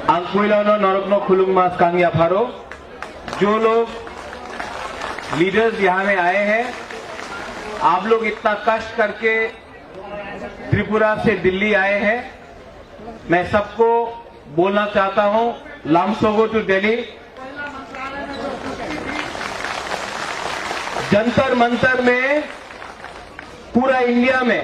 Angpuilano Norokno खुलुंग मास कांगिया pharaoh. जो लोग leaders यहाँ में आए हैं, आप लोग इतना कष्ट करके त्रिपुरा से दिल्ली आए हैं, मैं सबको बोलना चाहता हूं, लामसोगो टू दिल्ली। जंतर मंतर में, पूरा इंडिया में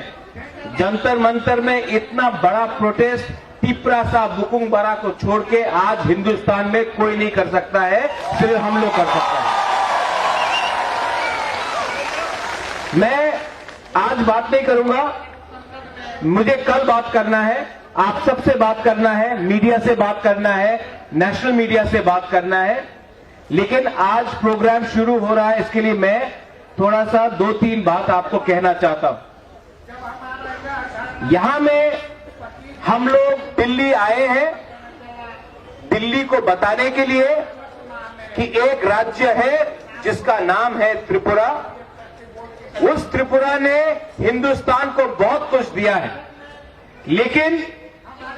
जंतर मंतर में इतना बड़ा प्रोटेस्ट तिप्रासा बुकुंग बरा को छोड़ के आज हिंदुस्तान में कोई नहीं कर सकता है, सिर्फ हम लोग कर सकते हैं। मैं आज बात नहीं करूंगा, मुझे कल बात करना है, आप सबसे बात करना है, मीडिया से बात करना है, नेशनल मीडिया से बात करना है। लेकिन आज प्रोग्राम शुरू हो रहा है, इसके लिए मैं थोड़ा सा 2-3 बात आपको कहना चाहता हूं। यहां में हम लोग दिल्ली आए हैं, दिल्ली को बताने के लिए कि एक राज्य है जिसका नाम है त्रिपुरा। उस त्रिपुरा ने हिंदुस्तान को बहुत कुछ दिया है, लेकिन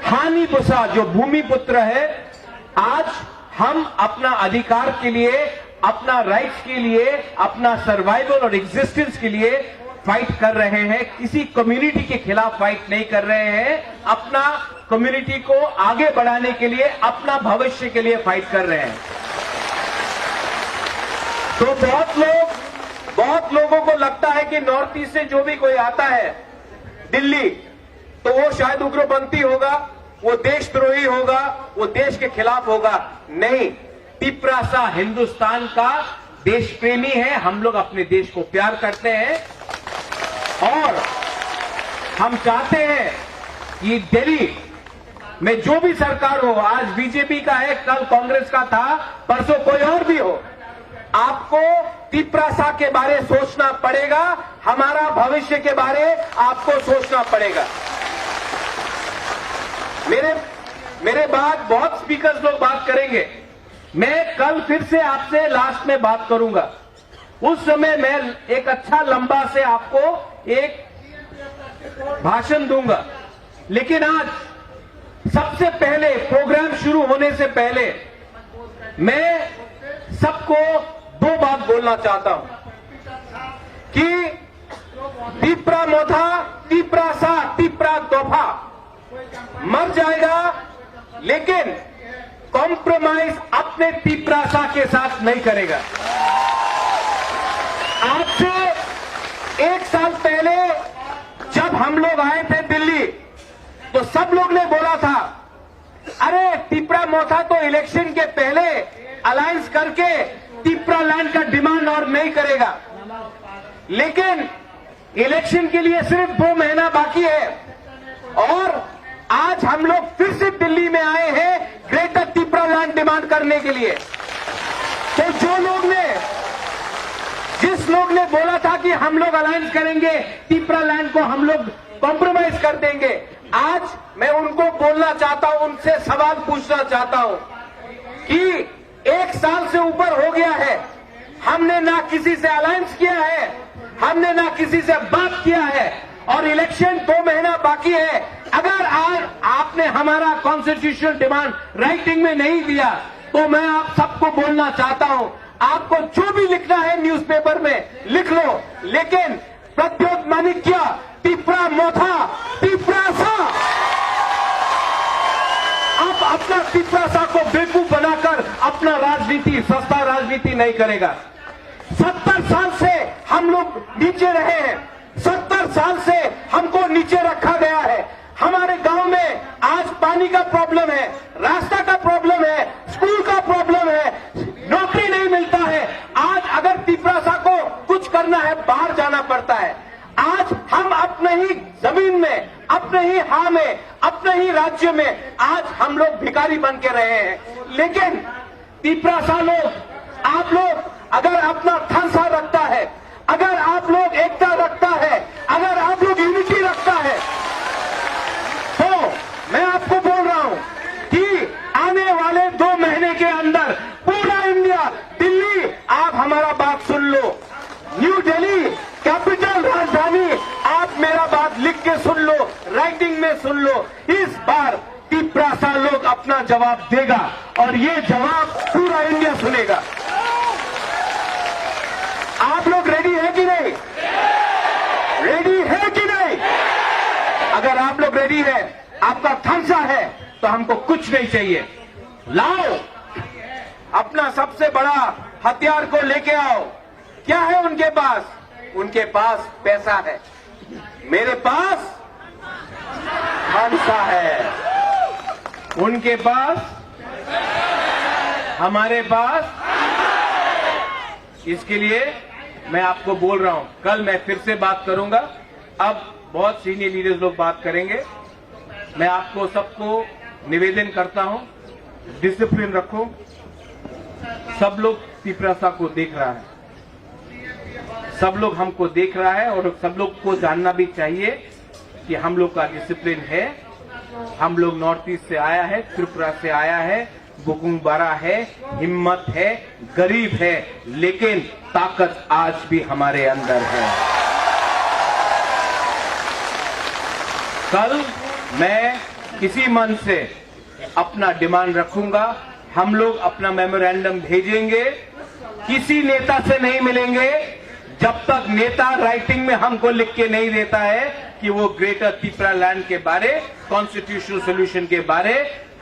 हानि बुसा जो भूमि पुत्र है, आज हम अपना अधिकार के लिए, अपना राइट्स के लिए, अपना सर्वाइवल और एग्जिस्टेंस के लिए फाइट कर रहे हैं। किसी कम्युनिटी के खिलाफ फाइट नहीं कर रहे हैं, अपना कम्युनिटी को आगे बढ़ाने के लिए, अपना भविष्य के लिए फाइट कर रहे हैं। तो बहुत लोगों को लगता है कि नॉर्थ ईस्ट से जो भी कोई आता है दिल्ली, तो वो शायद उग्रपंथी होगा, वो देशद्रोही होगा, वो देश के खिलाफ होगा। नहीं, तिप्रासा हिंदुस्तान का देश प्रेमी है। हम लोग अपने देश को प्यार करते हैं और हम चाहते हैं कि दिल्ली में जो भी सरकार हो, आज बीजेपी का है, कल कांग्रेस का था, परसों कोई और भी हो, आपको तिप्रासा के बारे सोचना पड़ेगा, हमारा भविष्य के बारे आपको सोचना पड़ेगा। मेरे बाद बहुत स्पीकर्स लोग बात करेंगे, मैं कल फिर से आपसे लास्ट में बात करूंगा। उस समय मैं एक अच्छा लंबा से आपको एक भाषण दूंगा। लेकिन आज सबसे पहले, प्रोग्राम शुरू होने से पहले, मैं सबको 2 बात बोलना चाहता हूं कि तिप्रा मोथा, तिप्रासा, तिप्रा तोहफा मर जाएगा, लेकिन कॉम्प्रोमाइज अपने तिप्रासा के साथ नहीं करेगा। आज से 1 साल पहले जब हम लोग आए थे दिल्ली, तो सब लोग ने बोला था, अरे तिप्रा मोथा तो इलेक्शन के पहले अलायंस करके तिप्रा लैंड का डिमांड और नहीं करेगा। लेकिन इलेक्शन के लिए सिर्फ 2 महीना बाकी है और आज हम लोग फिर से दिल्ली में आए हैं ग्रेटर तिप्रा लैंड डिमांड करने के लिए। तो जिस लोग ने बोला था कि हम लोग अलायंस करेंगे, तिप्रा लैंड को हम लोग कॉम्प्रोमाइज कर देंगे, आज मैं उनको बोलना चाहता हूं, उनसे सवाल पूछना चाहता हूं कि 1 साल से ऊपर हो गया है, हमने ना किसी से अलायंस किया है, हमने ना किसी से बात किया है और इलेक्शन 2 महीना बाकी है। अगर आज आपने हमारा कॉन्स्टिट्यूशनल डिमांड राइटिंग में नहीं दिया, तो मैं आप सबको बोलना चाहता हूं, आपको जो भी लिखना है न्यूज़पेपर में लिख लो, लेकिन प्रद्योत माणिक्य, तिप्रा मोथा, तिप्रासा, आप अपना तिप्रासा को बेवकूफ बनाकर अपना राजनीति, सस्ता राजनीति नहीं करेगा। 70 साल से हम लोग नीचे रहे हैं, 70 साल से हमको नीचे रखा गया है। हमारे गांव में आज पानी का प्रॉब्लम है, रास्ता का प्रॉब्लम है, स्कूल का प्रॉब्लम है, नौकरी नहीं मिलता है। आज अगर तिप्रासा को कुछ करना है, बाहर जाना पड़ता है। आज हम अपने ही जमीन में, अपने ही हां में, अपने ही राज्य में आज हम लोग भिखारी बन के रहे हैं। लेकिन तिप्रासा लोग, आप लोग अगर अपना थांसा रखता है, अगर आप लोग एकता रखता है, अगर आप लोग यूनिटी रखता है, तो मैं आपको बोल रहा हूं कि आने वाले 2 महीने के अंदर पूरा इंडिया, दिल्ली, आप हमारा बात सुन लो, न्यू दिल्ली कैपिटल राजधानी, आप मेरा बात लिख के सुन लो, राइटिंग में सुन लो। इस बार तिप्रासा लोग अपना जवाब देगा और ये जवाब पूरा इंडिया सुनेगा। आप लोग रेडी है कि नहीं? रेडी है कि नहीं? अगर आप लोग रेडी है, आपका थम्स अप है, तो हमको कुछ नहीं चाहिए। लाओ अपना सबसे बड़ा हथियार को लेके आओ। क्या है उनके पास? उनके पास पैसा है। मेरे पास हंसा है, उनके पास, हमारे पास। इसके लिए मैं आपको बोल रहा हूं, कल मैं फिर से बात करूंगा। अब बहुत सीनियर लीडर्स लोग बात करेंगे। मैं आपको सबको निवेदन करता हूं, डिसिप्लिन रखो। सब लोग तिप्रासा को देख रहा है, सब लोग हमको देख रहा है और सब लोग को जानना भी चाहिए कि हम लोग का डिसिप्लिन है। हम लोग नॉर्थ ईस्ट से आया है, त्रिपुरा से आया है, बुकुंबारा है, हिम्मत है, गरीब है, लेकिन ताकत आज भी हमारे अंदर है। कल मैं इसी मन से अपना डिमांड रखूंगा। हम लोग अपना मेमोरेंडम भेजेंगे। किसी नेता से नहीं मिलेंगे जब तक नेता राइटिंग में हमको लिख के नहीं देता है कि वो ग्रेटर त्रिपुरा लैंड के बारे, कॉन्स्टिट्यूशनल सोल्यूशन के बारे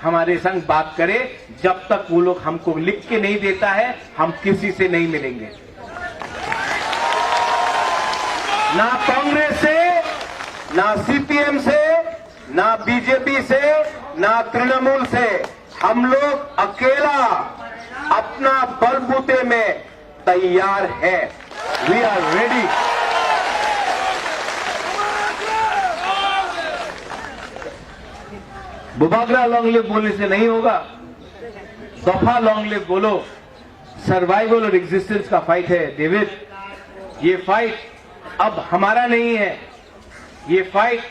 हमारे संग बात करे। जब तक वो लोग हमको लिख के नहीं देता है, हम किसी से नहीं मिलेंगे। ना कांग्रेस से, ना सीपीएम से, ना बीजेपी से, ना तृणमूल से। हम लोग अकेला अपना बलबूते में तैयार है। We are ready. बुबागरा लॉन्ग लिव बोलने से नहीं होगा, दफा लॉन्ग लिव बोलो। सर्वाइवल और एग्जिस्टेंस का फाइट है डेविड। ये फाइट अब हमारा नहीं है। ये फाइट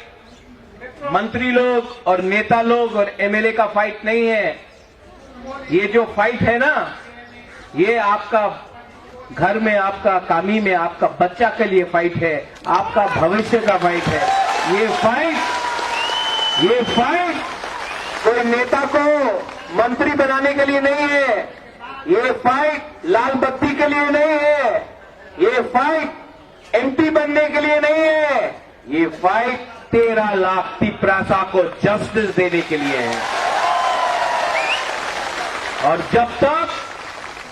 मंत्री लोग और नेता लोग और एमएलए का फाइट नहीं है। ये जो फाइट है ना, ये आपका घर में, आपका कामी में, आपका बच्चा के लिए फाइट है, आपका भविष्य का फाइट है। ये फाइट कोई नेता को मंत्री बनाने के लिए नहीं है। ये फाइट लाल बत्ती के लिए नहीं है। ये फाइट एमपी बनने के लिए नहीं है। ये फाइट 13 लाख तिप्रासा को जस्टिस देने के लिए है। और जब तक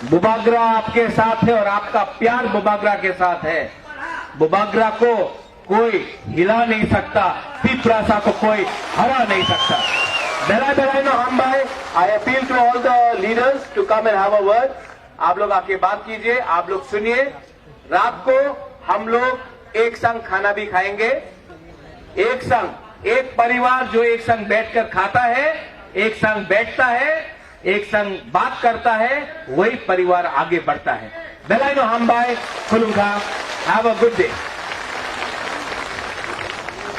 बुबागरा आपके साथ है और आपका प्यार बुबागरा के साथ है, बुबागरा को कोई हिला नहीं सकता, तिप्रासा को कोई हरा नहीं सकता। I appeal to all the leaders to come and have a word. आप लोग आके बात कीजिए, आप लोग सुनिए। रात को हम लोग एक संग खाना भी खाएंगे। एक संग, एक परिवार जो एक संग बैठकर खाता है, एक संग बैठता है, एक संग बात करता है, वही परिवार आगे बढ़ता है। बेलाइनो हम बाय खुलूंगा। Have a good day.